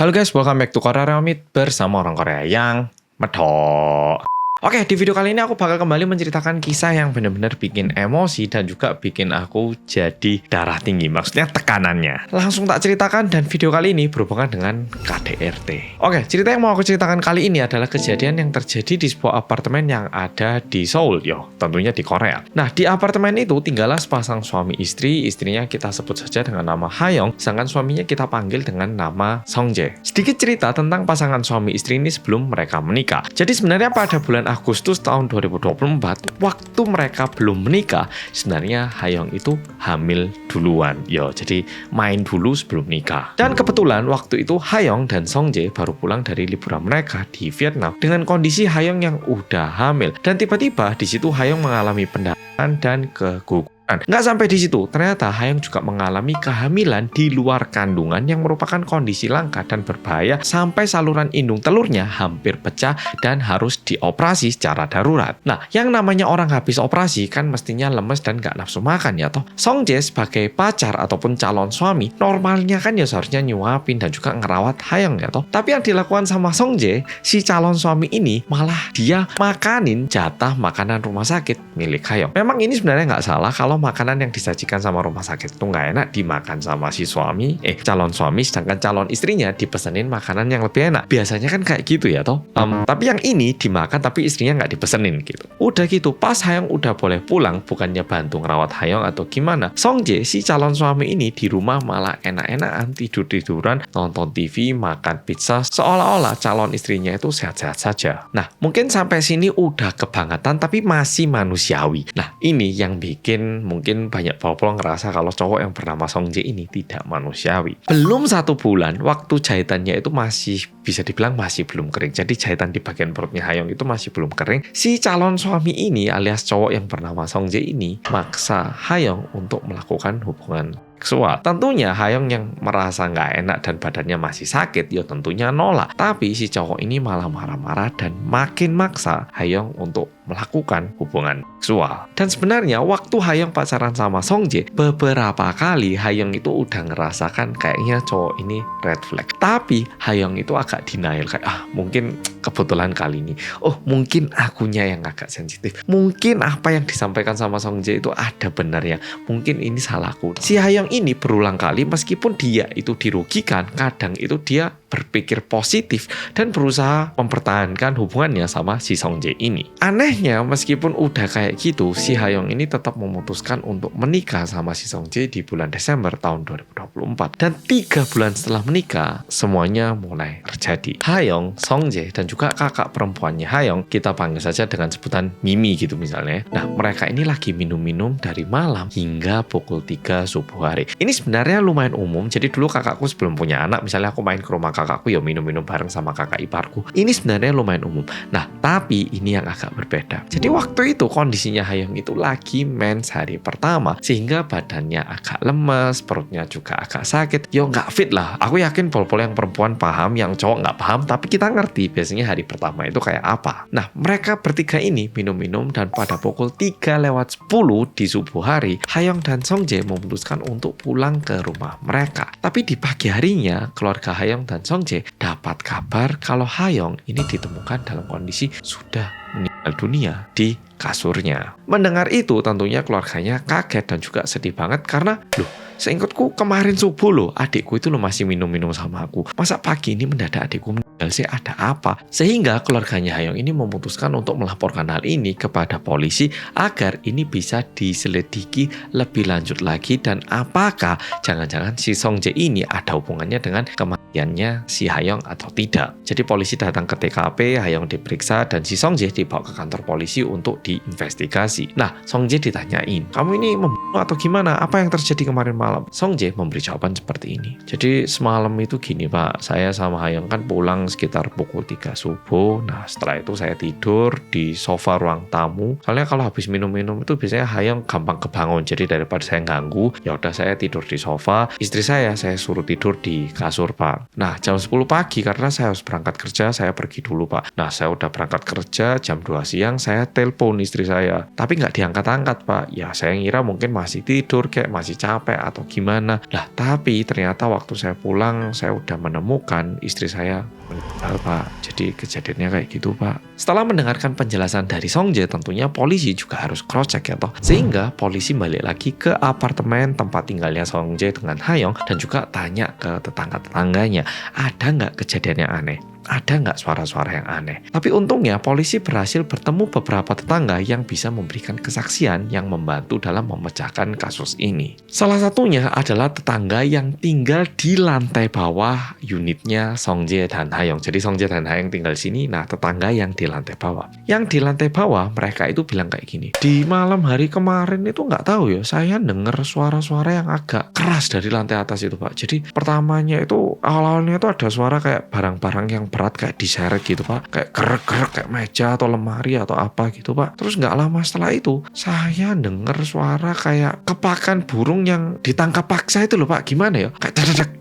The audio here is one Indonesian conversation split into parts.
Halo guys, welcome back to Korea Remit bersama orang Korea yang medok. Oke, di video kali ini aku bakal kembali menceritakan kisah yang benar-benar bikin emosi dan juga bikin aku jadi darah tinggi, maksudnya tekanannya. Langsung tak ceritakan, dan video kali ini berhubungan dengan KDRT. Oke, cerita yang mau aku ceritakan kali ini adalah kejadian yang terjadi di sebuah apartemen yang ada di Seoul, tentunya di Korea. Nah, di apartemen itu tinggallah sepasang suami istri, istrinya kita sebut saja dengan nama Hayoung, sedangkan suaminya kita panggil dengan nama Songjae. Sedikit cerita tentang pasangan suami istri ini sebelum mereka menikah. Jadi sebenarnya pada bulan Agustus tahun 2024, waktu mereka belum menikah, sebenarnya Hayoung itu hamil duluan. Jadi main dulu sebelum nikah. Dan kebetulan waktu itu Hayoung dan Songjae baru pulang dari liburan mereka di Vietnam dengan kondisi Hayoung yang udah hamil. Dan tiba-tiba di situ Hayoung mengalami pendarahan dan keguguran. Nggak sampai di situ, ternyata Hayoung juga mengalami kehamilan di luar kandungan yang merupakan kondisi langka dan berbahaya sampai saluran indung telurnya hampir pecah dan harus dioperasi secara darurat. Nah, yang namanya orang habis operasi kan mestinya lemes dan nggak nafsu makan ya toh. Songjae sebagai pacar ataupun calon suami, normalnya kan ya seharusnya nyuapin dan juga ngerawat Hayoung ya toh. Tapi yang dilakukan sama Songjae, si calon suami ini malah dia makanin jatah makanan rumah sakit milik Hayoung. Memang ini sebenarnya nggak salah kalau makanan yang disajikan sama rumah sakit itu nggak enak dimakan sama si suami, calon suami, sedangkan calon istrinya dipesenin makanan yang lebih enak. Biasanya kan kayak gitu ya toh. Tapi yang ini dimakan tapi istrinya nggak dipesenin gitu. Udah gitu, pas Hayoung udah boleh pulang, bukannya bantu ngerawat Hayoung atau gimana, Songjae si calon suami ini di rumah malah enak-enakan tidur-tiduran, nonton TV, makan pizza, seolah-olah calon istrinya itu sehat-sehat saja. Nah, mungkin sampai sini udah kebangetan tapi masih manusiawi. Nah, ini yang bikin mungkin banyak popol ngerasa kalau cowok yang bernama Songjae ini tidak manusiawi. Belum 1 bulan, waktu jahitannya itu masih bisa dibilang masih belum kering. Jadi jahitan di bagian perutnya Hayoung itu masih belum kering. Si calon suami ini alias cowok yang bernama Songjae ini maksa Hayoung untuk melakukan hubungan seksual. Tentunya Hayoung yang merasa nggak enak dan badannya masih sakit, tentunya nolak. Tapi si cowok ini malah marah-marah dan makin maksa Hayoung untuk melakukan hubungan seksual. Dan sebenarnya waktu Hayoung pacaran sama Songjae, beberapa kali Hayoung itu udah ngerasakan kayaknya cowok ini red flag. Tapi Hayoung itu agak denial, kayak mungkin kebetulan kali ini. Mungkin akunya yang agak sensitif. Mungkin apa yang disampaikan sama Songjae itu ada benarnya. Mungkin ini salahku. Si Hayoung ini berulang kali meskipun dia itu dirugikan, kadang itu dia berpikir positif dan berusaha mempertahankan hubungannya sama si Songjae ini. Anehnya, meskipun udah kayak gitu, si Hayoung ini tetap memutuskan untuk menikah sama si Songjae di bulan Desember tahun 2024. Dan 3 bulan setelah menikah, semuanya mulai terjadi. Hayoung, Songjae, dan juga kakak perempuannya Hayoung, kita panggil saja dengan sebutan Mimi gitu misalnya. Nah, mereka ini lagi minum-minum dari malam hingga pukul 3 subuh hari. Ini sebenarnya lumayan umum. Jadi dulu kakakku sebelum punya anak, misalnya aku main ke rumah kakakku minum-minum bareng sama kakak iparku. Ini sebenarnya lumayan umum. Nah, tapi ini yang agak berbeda. Jadi waktu itu kondisinya Hayoung itu lagi mens hari pertama, sehingga badannya agak lemes, perutnya juga agak sakit. Nggak fit lah. Aku yakin pol-pol yang perempuan paham, yang cowok nggak paham, tapi kita ngerti biasanya hari pertama itu kayak apa. Nah, mereka bertiga ini minum-minum dan pada pukul 3:10 di subuh hari, Hayoung dan Songjae memutuskan untuk pulang ke rumah mereka. Tapi di pagi harinya, keluarga Hayoung dan Songjae dapat kabar kalau Hayoung ini ditemukan dalam kondisi sudah meninggal dunia di kasurnya. Mendengar itu tentunya keluarganya kaget dan juga sedih banget karena seingatku kemarin subuh adikku itu masih minum-minum sama aku. Masa pagi ini mendadak adikku meninggal sih, ada apa? Sehingga keluarganya Hayoung ini memutuskan untuk melaporkan hal ini kepada polisi agar ini bisa diselidiki lebih lanjut lagi dan apakah jangan-jangan si Songjae ini ada hubungannya dengan kematiannya si Hayoung atau tidak. Jadi polisi datang ke TKP, Hayoung diperiksa dan si Songjae dibawa ke kantor polisi untuk diinvestigasi. Nah, Songjae ditanyain, kamu ini membunuh atau gimana? Apa yang terjadi kemarin malam? Songjae memberi jawaban seperti ini. Jadi semalam itu gini Pak, saya sama Hayoung kan pulang sekitar pukul 3 subuh. Nah setelah itu saya tidur di sofa ruang tamu. Soalnya kalau habis minum-minum itu biasanya Hayong gampang kebangun. Jadi daripada saya ganggu, ya udah saya tidur di sofa. Istri saya suruh tidur di kasur Pak. Nah jam 10 pagi karena saya harus berangkat kerja, saya pergi dulu Pak. Nah saya udah berangkat kerja jam 2 siang, saya telepon istri saya. Tapi nggak diangkat-angkat Pak. Ya saya ngira mungkin masih tidur, kayak masih capek atau gimana. Lah tapi ternyata waktu saya pulang, saya udah menemukan istri saya meninggal Pak. Jadi kejadiannya kayak gitu Pak. Setelah mendengarkan penjelasan dari Song Jae, tentunya polisi juga harus cross check ya toh. Sehingga polisi balik lagi ke apartemen tempat tinggalnya Song Jae dengan Hayong dan juga tanya ke tetangga-tetangganya, ada nggak kejadian yang aneh? Ada nggak suara-suara yang aneh? Tapi untungnya polisi berhasil bertemu beberapa tetangga yang bisa memberikan kesaksian yang membantu dalam memecahkan kasus ini. Salah satunya adalah tetangga yang tinggal di lantai bawah unitnya Song Jae dan Hayong. Jadi Song Jae dan Hayong tinggal di sini, nah tetangga yang di lantai bawah. Yang di lantai bawah mereka itu bilang kayak gini, di malam hari kemarin itu nggak tahu ya, saya dengar suara-suara yang agak keras dari lantai atas itu Pak. Jadi pertamanya itu awal-awalnya itu ada suara kayak barang-barang yang berat kayak diseret gitu Pak, kayak gerek-gerek kayak meja atau lemari atau apa gitu Pak. Terus nggak lama setelah itu saya dengar suara kayak kepakan burung yang ditangkap paksa itu loh Pak. Gimana ya, kayak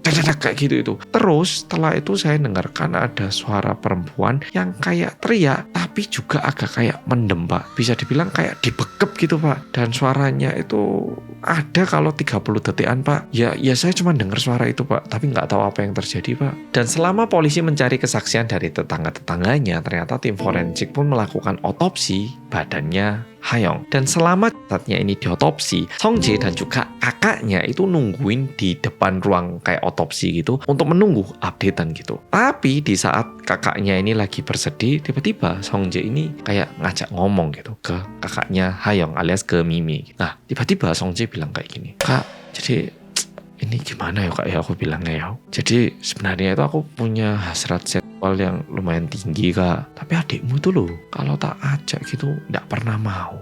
dadak kayak gitu itu. Terus setelah itu saya dengarkan ada suara perempuan yang kayak teriak tapi juga agak kayak mendem Pak, bisa dibilang kayak dibekep gitu Pak. Dan suaranya itu ada kalau 30 detikan Pak. Ya saya cuma dengar suara itu Pak, tapi nggak tahu apa yang terjadi Pak. Dan selama polisi mencari kesaksian dari tetangga-tetangganya, ternyata tim forensik pun melakukan otopsi badannya Hayong. Dan selama saatnya ini diotopsi, Song Jae dan juga kakaknya itu nungguin di depan ruang kayak otopsi gitu untuk menunggu updatean gitu. Tapi di saat kakaknya ini lagi bersedih, tiba-tiba Song Jae ini kayak ngajak ngomong gitu ke kakaknya Hayong alias ke Mimi. Nah tiba-tiba Song Jae bilang kayak gini, Kak, jadi ini gimana ya Kak ya, aku bilangnya ya. Jadi sebenarnya itu aku punya hasrat seksual yang lumayan tinggi Kak. Tapi adikmu tuh loh, kalau tak ajak gitu nggak pernah mau.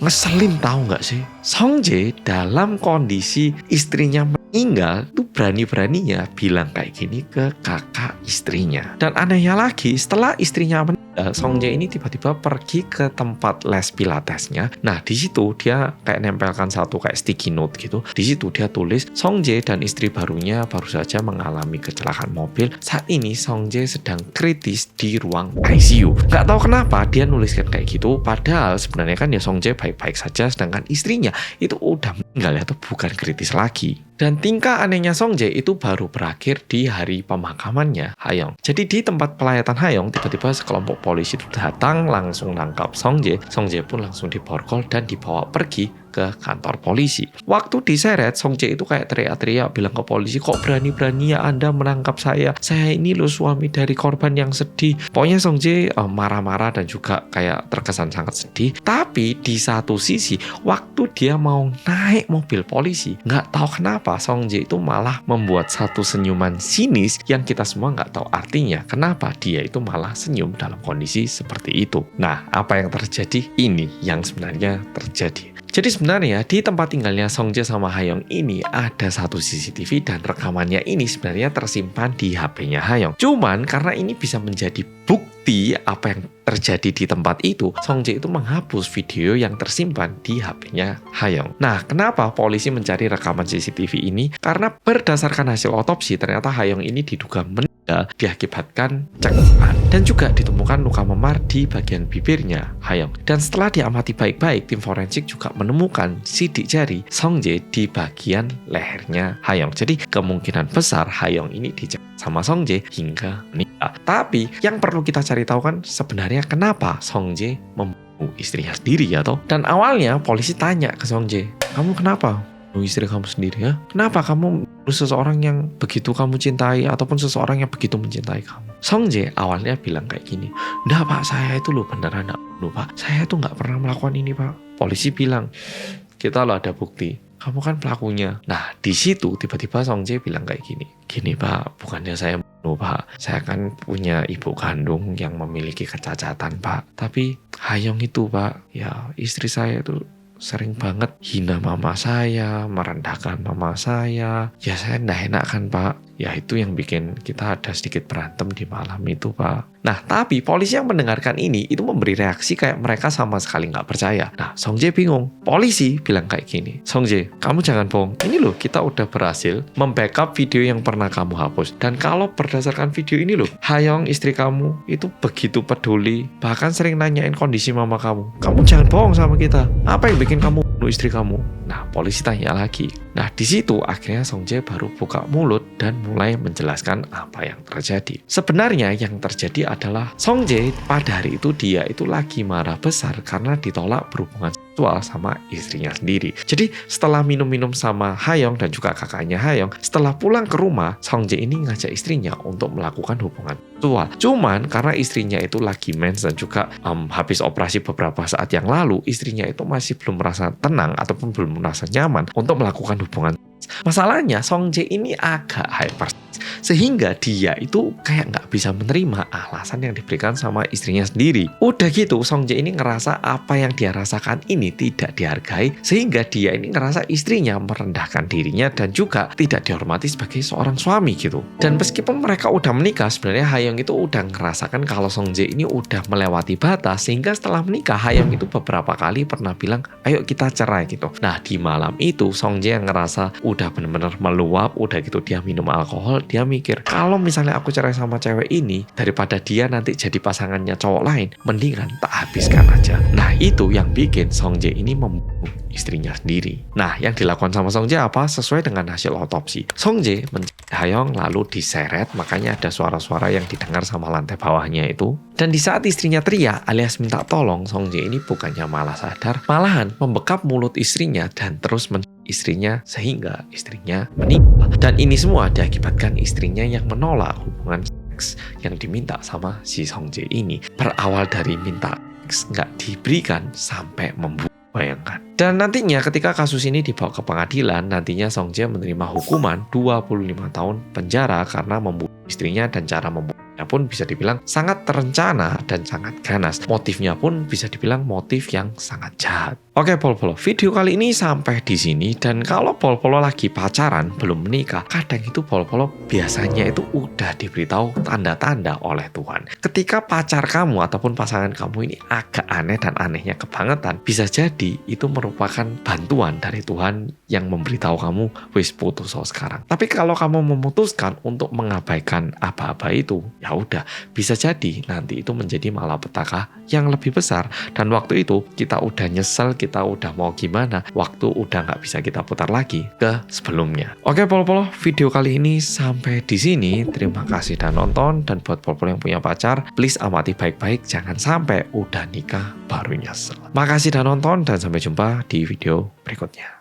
Ngeselin tahu nggak sih? Song Jae dalam kondisi istrinya meninggal tuh berani-beraninya bilang kayak gini ke kakak istrinya. Dan anehnya lagi, setelah istrinya meninggal, Song Jae ini tiba-tiba pergi ke tempat les pilatesnya. Nah di situ dia kayak nempelkan satu kayak sticky note gitu. Di situ dia tulis Song Jae dan istri barunya baru saja mengalami kecelakaan mobil. Saat ini Song Jae sedang kritis di ruang ICU. Nggak tahu kenapa dia nuliskan kayak gitu. Padahal sebenarnya kan ya Song Jae baik-baik saja, sedangkan istrinya itu udah meninggal atau bukan kritis lagi. Dan tingkah anehnya Song Jae itu baru berakhir di hari pemakamannya Hayong. Jadi di tempat pelayatan Hayong, tiba-tiba sekelompok polisi itu datang langsung nangkap Song Jae. Song Jae pun langsung diborgol dan dibawa pergi ke kantor polisi. Waktu diseret, Song Jae itu kayak teriak-teriak bilang ke polisi, kok berani-beraninya Anda menangkap saya? Saya ini loh suami dari korban yang sedih. Pokoknya Song Jae marah-marah dan juga kayak terkesan sangat sedih. Tapi di satu sisi, waktu dia mau naik mobil polisi, nggak tahu kenapa Song Jae itu malah membuat satu senyuman sinis yang kita semua nggak tahu artinya. Kenapa dia itu malah senyum dalam kondisi seperti itu? Nah, apa yang terjadi? Ini yang sebenarnya terjadi. Jadi sebenarnya di tempat tinggalnya Song Jae sama Hayong ini ada satu CCTV dan rekamannya ini sebenarnya tersimpan di HP-nya Hayong. Cuman karena ini bisa menjadi bukti apa yang terjadi di tempat itu, Song Jae itu menghapus video yang tersimpan di HP-nya Hayong. Nah, kenapa polisi mencari rekaman CCTV ini? Karena berdasarkan hasil otopsi, ternyata Hayong ini diduga meninggal diakibatkan cekatan dan juga ditemukan luka memar di bagian bibirnya Hayong. Dan setelah diamati baik-baik, tim forensik juga menemukan sidik jari Song Jae di bagian lehernya Hayong. Jadi kemungkinan besar Hayong ini dicekik sama Song Jae hingga meninggal. Tapi yang perlu kita cari tahu kan sebenarnya kenapa Song Jae membunuh istrinya sendiri ya toh? Dan awalnya polisi tanya ke Song Jae, kamu kenapa membunuh istri kamu sendiri ya? Kenapa kamu membunuh seseorang yang begitu kamu cintai ataupun seseorang yang begitu mencintai kamu? Song Jae awalnya bilang kayak gini, enggak Pak, saya itu loh beneran enggak bunuh Pak. Saya tuh nggak pernah melakukan ini Pak. Polisi bilang, kita loh ada bukti. Kamu kan pelakunya. Nah, di situ tiba-tiba Song Jae bilang kayak gini Pak, bukannya saya bunuh Pak. Saya kan punya ibu kandung yang memiliki kecacatan Pak. Tapi Hayong itu Pak, ya istri saya itu sering banget hina mama saya, merendahkan mama saya. Ya saya nggak enak kan Pak. Ya itu yang bikin kita ada sedikit berantem di malam itu, Pak. Nah, tapi polisi yang mendengarkan ini itu memberi reaksi kayak mereka sama sekali nggak percaya. Nah, Songjae bingung. Polisi bilang kayak gini, Songjae, kamu jangan bohong. Ini loh, kita udah berhasil membackup video yang pernah kamu hapus. Dan kalau berdasarkan video ini loh, Hayoung istri kamu itu begitu peduli, bahkan sering nanyain kondisi mama kamu. Kamu jangan bohong sama kita. Apa yang bikin kamu bunuh istri kamu? Nah, polisi tanya lagi. Nah, di situ akhirnya Songjae baru buka mulut dan mulai menjelaskan apa yang terjadi. Sebenarnya yang terjadi adalah Songjae pada hari itu dia itu lagi marah besar karena ditolak berhubungan seksual sama istrinya sendiri. Jadi setelah minum-minum sama Hayoung dan juga kakaknya Hayoung, setelah pulang ke rumah, Songjae ini ngajak istrinya untuk melakukan hubungan seksual. Cuman karena istrinya itu lagi mens dan juga habis operasi beberapa saat yang lalu, istrinya itu masih belum merasa tenang ataupun belum merasa nyaman untuk melakukan hubungan. Masalahnya Songjae ini agak hyper sehingga dia itu kayak nggak bisa menerima alasan yang diberikan sama istrinya sendiri. Udah gitu Songjae ini ngerasa apa yang dia rasakan ini tidak dihargai, sehingga dia ini ngerasa istrinya merendahkan dirinya dan juga tidak dihormati sebagai seorang suami gitu. Dan meskipun mereka udah menikah, sebenarnya Hayoung itu udah ngerasakan kalau Songjae ini udah melewati batas, sehingga setelah menikah Hayoung itu beberapa kali pernah bilang ayo kita cerai gitu. Nah di malam itu Songjae yang ngerasa udah bener-bener meluap, udah gitu dia minum alkohol, dia mikir kalau misalnya aku cerai sama cewek ini, daripada dia nanti jadi pasangannya cowok lain, mendingan tak habiskan aja. Nah itu yang bikin Songjae ini membunuh istrinya sendiri. Nah yang dilakukan sama Songjae apa? Sesuai dengan hasil otopsi, Songjae mencari Hayoung lalu diseret, makanya ada suara-suara yang didengar sama lantai bawahnya itu. Dan di saat istrinya teriak alias minta tolong, Songjae ini bukannya malah sadar, malahan membekap mulut istrinya dan terus istrinya sehingga istrinya meninggal. Dan ini semua diakibatkan istrinya yang menolak hubungan seks yang diminta sama si Songjae ini. Berawal dari minta seks nggak diberikan sampai membunuh. Bayangkan. Dan nantinya ketika kasus ini dibawa ke pengadilan, nantinya Songjae menerima hukuman 25 tahun penjara karena membunuh istrinya, dan cara membunuhnya pun bisa dibilang sangat terencana dan sangat ganas. Motifnya pun bisa dibilang motif yang sangat jahat. Oke Pol-Polo, video kali ini sampai di sini. Dan kalau Pol-Polo lagi pacaran belum menikah, kadang itu Pol-Polo biasanya itu udah diberitahu tanda-tanda oleh Tuhan. Ketika pacar kamu ataupun pasangan kamu ini agak aneh dan anehnya kebangetan, bisa jadi itu merupakan bantuan dari Tuhan yang memberitahu kamu wis putus sekarang. Tapi kalau kamu memutuskan untuk mengabaikan apa-apa itu, ya udah bisa jadi nanti itu menjadi malapetaka yang lebih besar, dan waktu itu kita udah nyesel, kita udah mau gimana, waktu udah nggak bisa kita putar lagi ke sebelumnya. Oke Pol-Polo, video kali ini sampai di sini. Terima kasih dan nonton, dan buat Pol-Polo yang punya pacar, please amati baik-baik, jangan sampai udah nikah baru nyesel. Makasih dan nonton, dan sampai jumpa di video berikutnya.